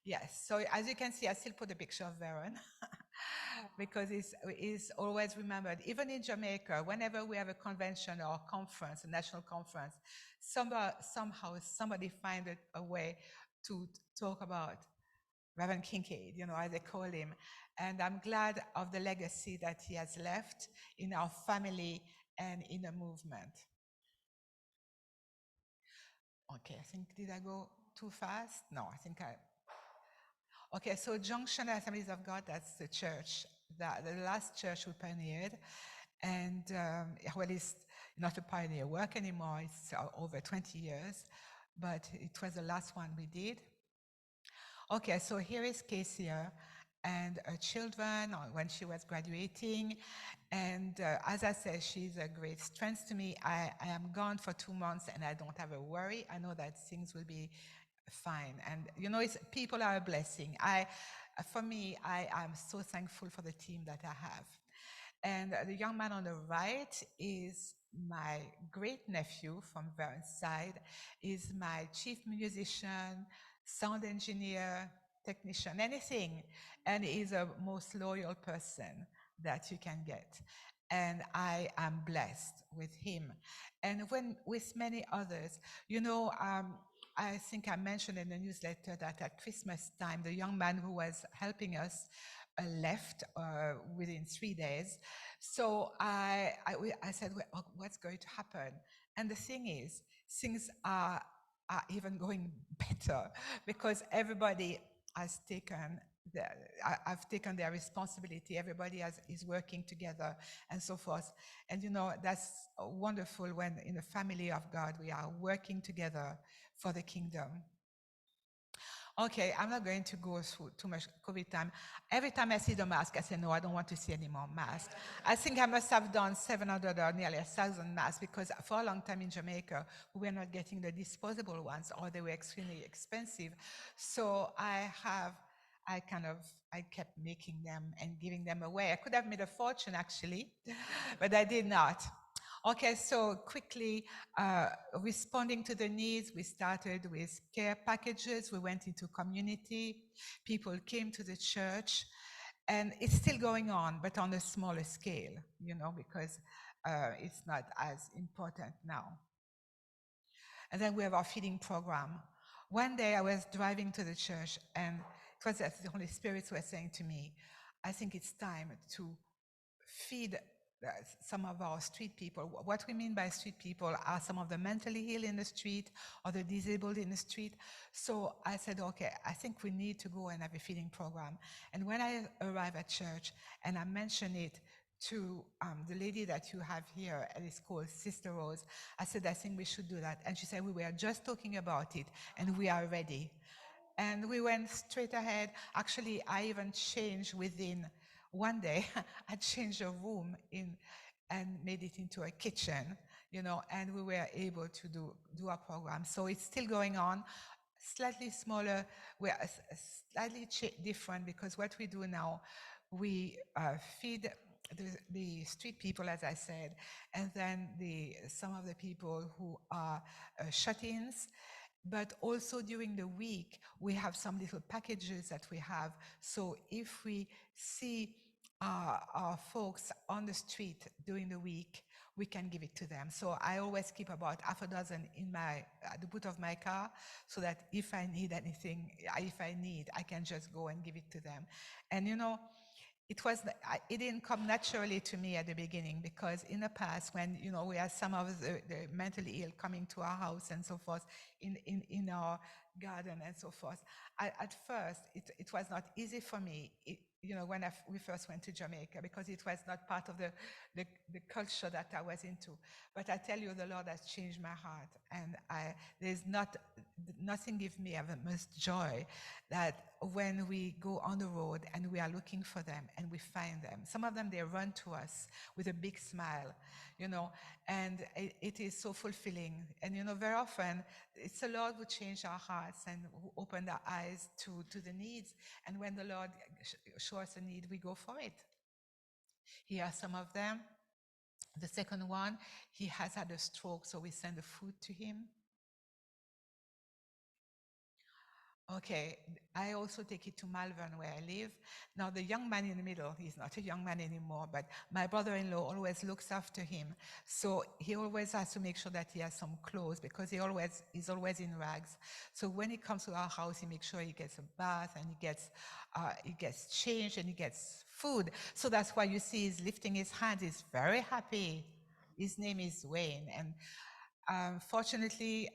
Yes, so as you can see, I still put a picture of Veron because it's always remembered. Even in Jamaica, whenever we have a convention or a conference, a national conference, somehow somebody find a way to talk about Reverend Kinkead, as they call him. And I'm glad of the legacy that he has left in our family and in the movement. Okay, I think, did I go too fast? No, I think I. Okay, so Junction Assemblies of God, that's the church, the last church we pioneered. And well, it's not a pioneer work anymore, it's over 20 years, but it was the last one we did. Okay, so here is Casey and her children when she was graduating. And as I said, she's a great strength to me. I am gone for 2 months and I don't have a worry. I know that things will be fine. And people are a blessing. For me, I am so thankful for the team that I have. And the young man on the right is my great nephew from Veron's side, is my chief musician, sound engineer, technician, anything. And he's a most loyal person that you can get. And I am blessed with him. And when with many others, I think I mentioned in the newsletter that at Christmas time, the young man who was helping us left within 3 days. So I said, well, what's going to happen? And the thing is, things are even going better because everybody has taken I've taken their responsibility. Everybody is working together and so forth. And that's wonderful when in the family of God we are working together for the kingdom. Okay, I'm not going to go through too much COVID time. Every time I see the mask, I say, no, I don't want to see any more masks. I think I must have done 700 or nearly 1,000 masks because for a long time in Jamaica, we were not getting the disposable ones or they were extremely expensive. So I kept making them and giving them away. I could have made a fortune actually, but I did not. Okay, so quickly responding to the needs, we started with care packages. We went into community. People came to the church, and it's still going on, but on a smaller scale, because it's not as important now. And then we have our feeding program. One day I was driving to the church, and it was as the Holy Spirit was saying to me, I think it's time to feed some of our street people. What we mean by street people are some of the mentally ill in the street or the disabled in the street. So I said, okay, I think we need to go and have a feeding program. And when I arrived at church and I mentioned it to the lady that you have here, and it's called Sister Rose, I said, I think we should do that. And she said, we were just talking about it and we are ready. And we went straight ahead. Actually, I even changed within one day. I changed a room and made it into a kitchen, and we were able to do our program. So it's still going on, slightly smaller. We're slightly different because what we do now, we feed the street people, as I said, and then some of the people who are shut-ins. But also during the week, we have some little packages that we have. So if we see our folks on the street during the week, we can give it to them. So I always keep about half a dozen at the boot of my car, so that if I need anything, I can just go and give it to them. And it didn't come naturally to me at the beginning, because in the past, when we had some of the mentally ill coming to our house and so forth, in our garden and so forth, at first it was not easy for me, when we first went to Jamaica, because it was not part of the culture that I was into. But I tell you, the Lord has changed my heart, and there's nothing gives me ever most joy that when we go on the road and we are looking for them and we find them. Some of them, they run to us with a big smile, and it is so fulfilling. And very often it's the Lord who changed our hearts and who opened our eyes to the needs. And when the Lord shows us a need, we go for it. Here are some of them. The second one, he has had a stroke, so we send the food to him. Okay, I also take it to Malvern where I live. Now, the young man in the middle, he's not a young man anymore, but my brother-in-law always looks after him. So he always has to make sure that he has some clothes because he's always in rags. So when he comes to our house, he makes sure he gets a bath and he gets changed and he gets food. So that's why you see he's lifting his hands. He's very happy. His name is Wayne, and fortunately,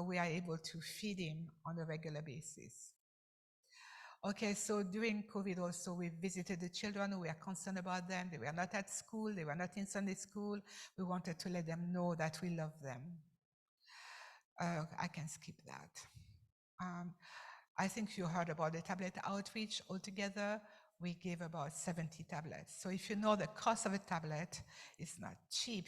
we are able to feed him on a regular basis. Okay, so during COVID also, we visited the children. We are concerned about them. They were not at school. They were not in Sunday school. We wanted to let them know that we love them. I can skip that. Um, I think you heard about the tablet outreach. Altogether, we gave about 70 tablets. So if you know the cost of a tablet, it's not cheap,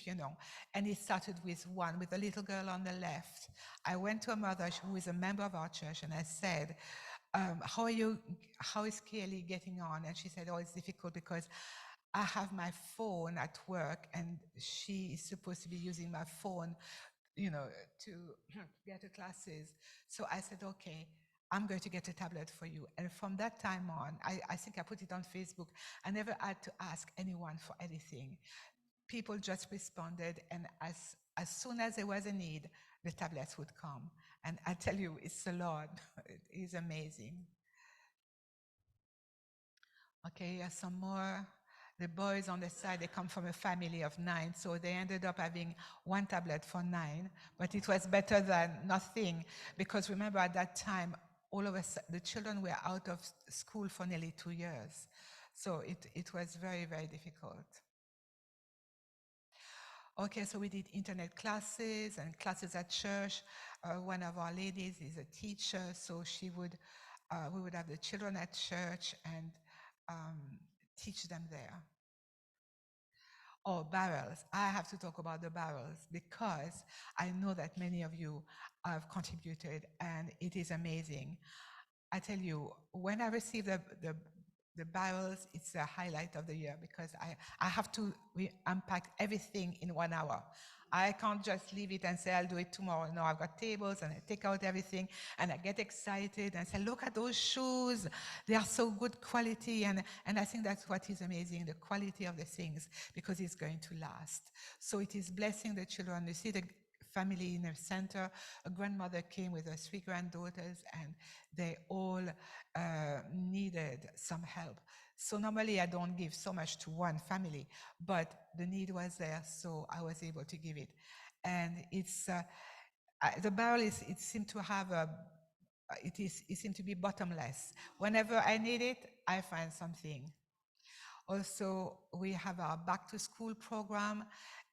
And it started with one, with a little girl on the left. I went to a mother who is a member of our church, and I said, how is Kelly getting on? And she said, oh, it's difficult because I have my phone at work, and she is supposed to be using my phone to get to classes. So I said, okay, I'm going to get a tablet for you. And from that time on, I think I put it on Facebook. I never had to ask anyone for anything. People just responded, and as soon as there was a need, the tablets would come. And I tell you, it's the Lord. It is amazing. Okay, here's some more. The boys on the side, they come from a family of 9, so they ended up having one tablet for 9, but it was better than nothing, because remember at that time, all of us, the children were out of school for nearly 2 years. So it was very, very difficult. Okay, so we did internet classes and classes at church. One of our ladies is a teacher, so we would have the children at church and teach them there. Oh, barrels. I have to talk about the barrels because I know that many of you have contributed and it is amazing. I tell you, when I receive the barrels, it's the highlight of the year because I have to unpack everything in 1 hour. I can't just leave it and say, I'll do it tomorrow. No, I've got tables and I take out everything and I get excited and say, look at those shoes. They are so good quality. And I think that's what is amazing, the quality of the things, because it's going to last. So it is blessing the children. You see the family in the center. A grandmother came with her 3 granddaughters and they all needed some help. So normally I don't give so much to one family, but the need was there, so I was able to give it. And the barrel it seemed to have it seemed to be bottomless. Whenever I need it, I find something. Also, we have our back to school program.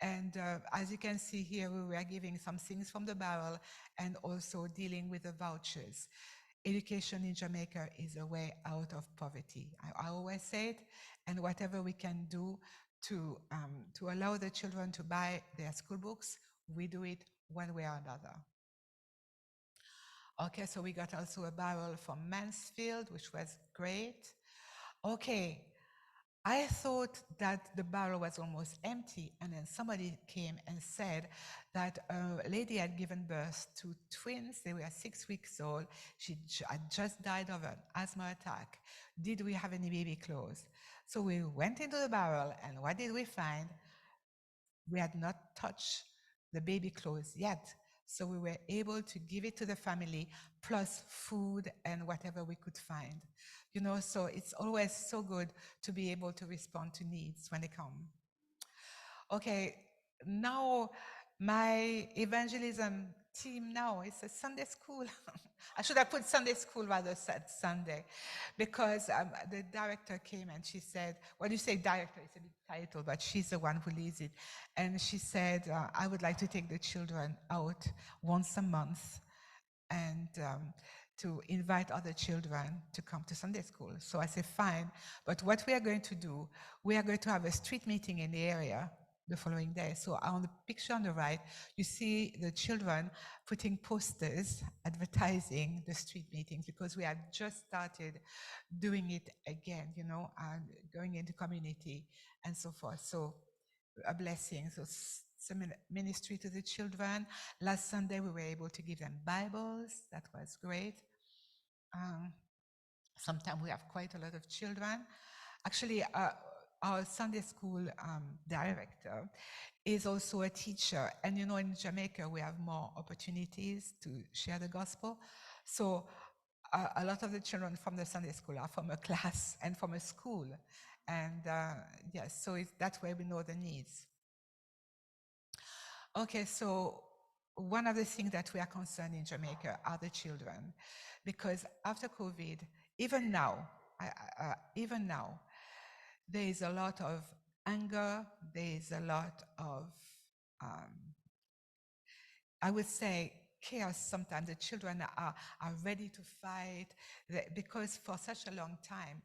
And as you can see here, we were giving some things from the barrel and also dealing with the vouchers. Education in Jamaica is a way out of poverty. I always say it, and whatever we can do to allow the children to buy their school books, we do it one way or another. Okay, so we got also a barrel from Mansfield, which was great. Okay, I thought that the barrel was almost empty, and then somebody came and said that a lady had given birth to twins. They were 6 weeks old. She had just died of an asthma attack. Did we have any baby clothes? So we went into the barrel, and what did we find? We had not touched the baby clothes yet. So we were able to give it to the family, plus food and whatever we could find. So it's always so good to be able to respond to needs when they come. Okay, now my evangelism team now is a Sunday school. I should have put Sunday school rather said Sunday, because the director came and she said, well, you say director, it's a big title, but she's the one who leads it. And she said, I would like to take the children out once a month and to invite other children to come to Sunday school. So I said, fine. But what we are going to do, we are going to have a street meeting in the area the following day. So on the picture on the right, you see the children putting posters advertising the street meetings, because we had just started doing it again, and going into community and so forth. So a blessing. So some ministry to the children. Last Sunday, we were able to give them Bibles. That was great. Sometimes we have quite a lot of children. Actually, our Sunday school director is also a teacher. And you know, in Jamaica, we have more opportunities to share the gospel. So a lot of the children from the Sunday school are from a class and from a school. And yes, so that's where we know the needs. Okay, so one of the things that we are concerned in Jamaica are the children, because after COVID, even now, even now, there is a lot of anger. There is a lot of, I would say, chaos. Sometimes the children are ready to fight because for such a long time,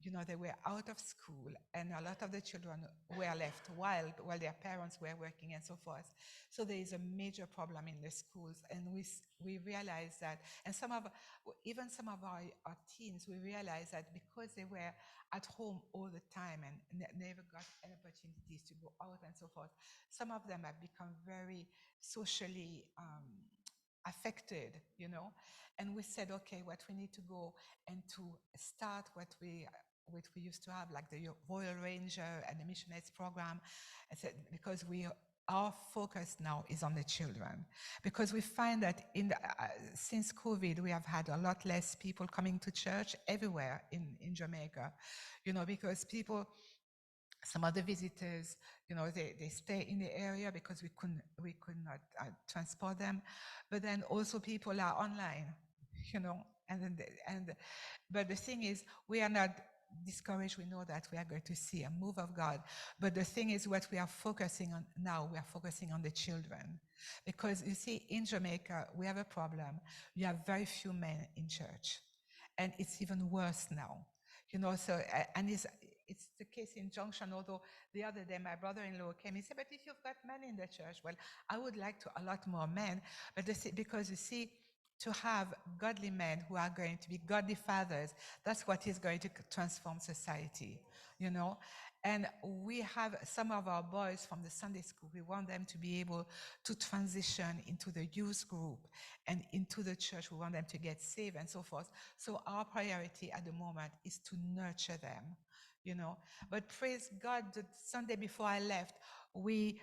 you know, they were out of school and a lot of the children were left wild while their parents were working and so forth. So there is a major problem in the schools, and we realize that, and even some of our teens, we realize that because they were at home all the time and never got any opportunities to go out and so forth, some of them have become very socially affected, you know. And we said, okay, what we need to go and to start what we used to have, like the Royal Ranger and the Missionaries program. I said, because our focus now is on the children, because we find that since COVID, we have had a lot less people coming to church everywhere in Jamaica, you know, because some of the visitors, you know, they stay in the area because we could not transport them, but then also people are online, you know, but the thing is, we are not discouraged. We know that we are going to see a move of God, but the thing is, what we are focusing on now, we are focusing on the children, because you see, in Jamaica, we have a problem. You have very few men in church, and it's even worse now, you know. So and it's the case in Junction, although the other day my brother-in-law came, he said, but if you've got men in the church, well, I would like to a lot more men, but because you see, to have godly men who are going to be godly fathers, that's what is going to transform society, you know. And we have some of our boys from the Sunday school, we want them to be able to transition into the youth group and into the church. We want them to get saved and so forth. So our priority at the moment is to nurture them, you know. But praise God, the Sunday before I left, we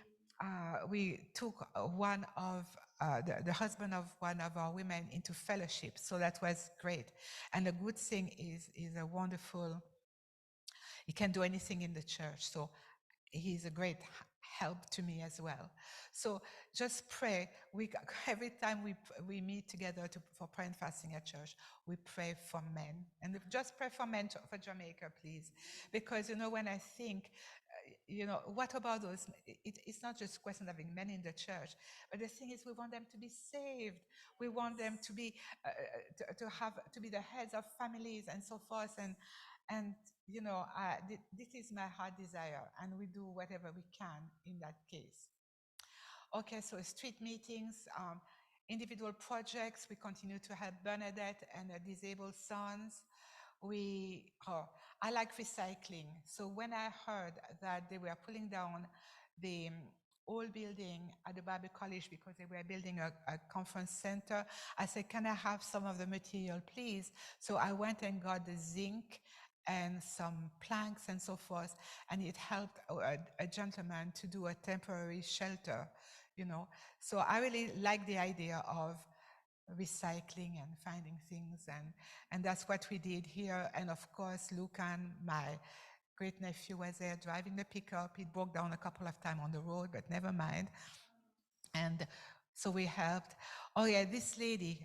took the husband of one of our women into fellowship. So that was great. And the good thing is a wonderful, he can do anything in the church. So he's a great help to me as well. So just pray. Every time we meet together for prayer and fasting at church, we pray for men. And just pray for men for Jamaica, please. Because, you know, when I think, you know, what about those? It's not just a question of having men in the church, but the thing is, we want them to be saved. We want them to be to be the heads of families and so forth. And you know, this is my heart desire, and we do whatever we can in that case. Okay, so street meetings, individual projects. We continue to help Bernadette and her disabled sons. I like recycling. So when I heard that they were pulling down the old building at the Bible College because they were building a conference center, I said, can I have some of the material, please? So I went and got the zinc and some planks and so forth, and it helped a gentleman to do a temporary shelter, you know. So I really like the idea of recycling and finding things, and that's what we did here. And of course, Lucan, my great nephew, was there driving the pickup. It broke down a couple of times on the road, but never mind. And so we helped. Oh yeah, this lady,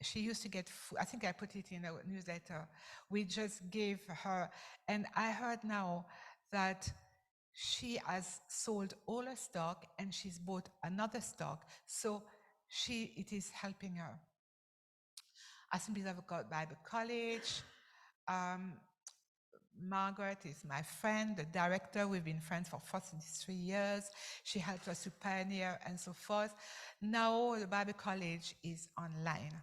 she used to get food. I think I put it in a newsletter. We just gave her, and I heard now that she has sold all her stock and she's bought another stock. So it is helping her. Assemblies of God Bible College. Margaret is my friend, the director. We've been friends for 43 years. She helped us to pioneer and so forth. Now the Bible College is online,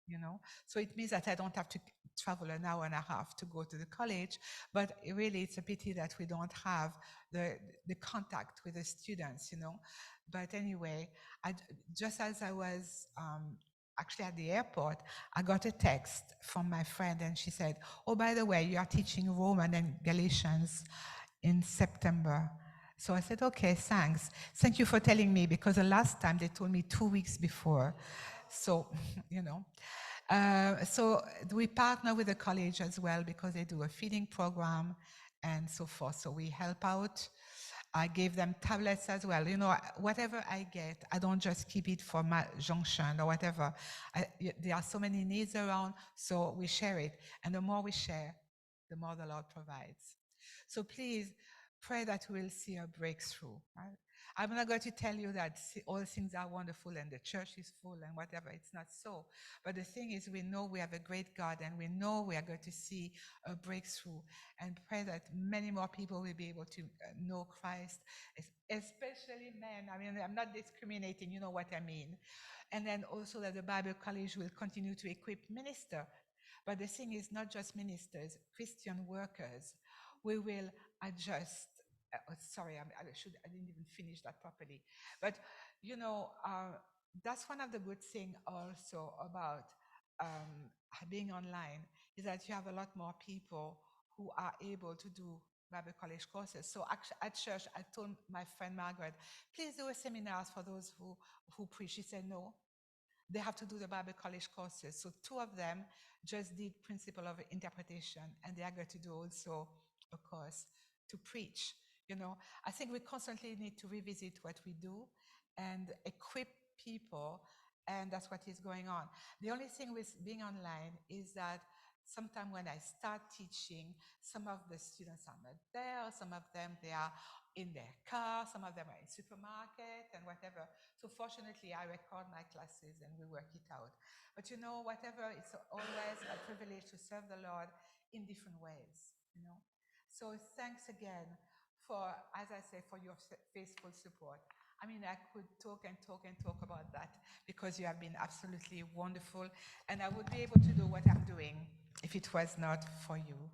you know. So it means that I don't have to travel an hour and a half to go to the college, but really it's a pity that we don't have the contact with the students, you know. But anyway, just as I was actually at the airport, I got a text from my friend and she said, oh, by the way, you are teaching Roman and Galatians in September. So I said, okay, thanks. Thank you for telling me, because the last time they told me 2 weeks before. So, you know. So we partner with the college as well because they do a feeding program and so forth. So we help out. I gave them tablets as well. You know, whatever I get, I don't just keep it for my junction or whatever. There are so many needs around, so we share it. And the more we share, the more the Lord provides. So please pray that we'll see a breakthrough. Right? I'm not going to tell you that all things are wonderful and the church is full and whatever. It's not so. But the thing is, we know we have a great God and we know we are going to see a breakthrough, and pray that many more people will be able to know Christ, especially men. I mean, I'm not discriminating, you know what I mean. And then also that the Bible College will continue to equip ministers. But the thing is, not just ministers, Christian workers. We will adjust. Sorry, I didn't even finish that properly. But you know, that's one of the good things also about being online, is that you have a lot more people who are able to do Bible college courses. So actually at church, I told my friend Margaret, please do a seminars for those who preach. She said no, they have to do the Bible college courses. So two of them just did principle of interpretation, and they are going to do also a course to preach. You know, I think we constantly need to revisit what we do and equip people, and that's what is going on. The only thing with being online is that sometimes when I start teaching, some of the students are not there, some of them they are in their car, some of them are in supermarket and whatever. So fortunately, I record my classes and we work it out. But you know, whatever, it's always a privilege to serve the Lord in different ways, you know. So thanks again for, as I say, for your faithful support. I mean, I could talk and talk and talk about that because you have been absolutely wonderful, and I would be able to do what I'm doing if it was not for you.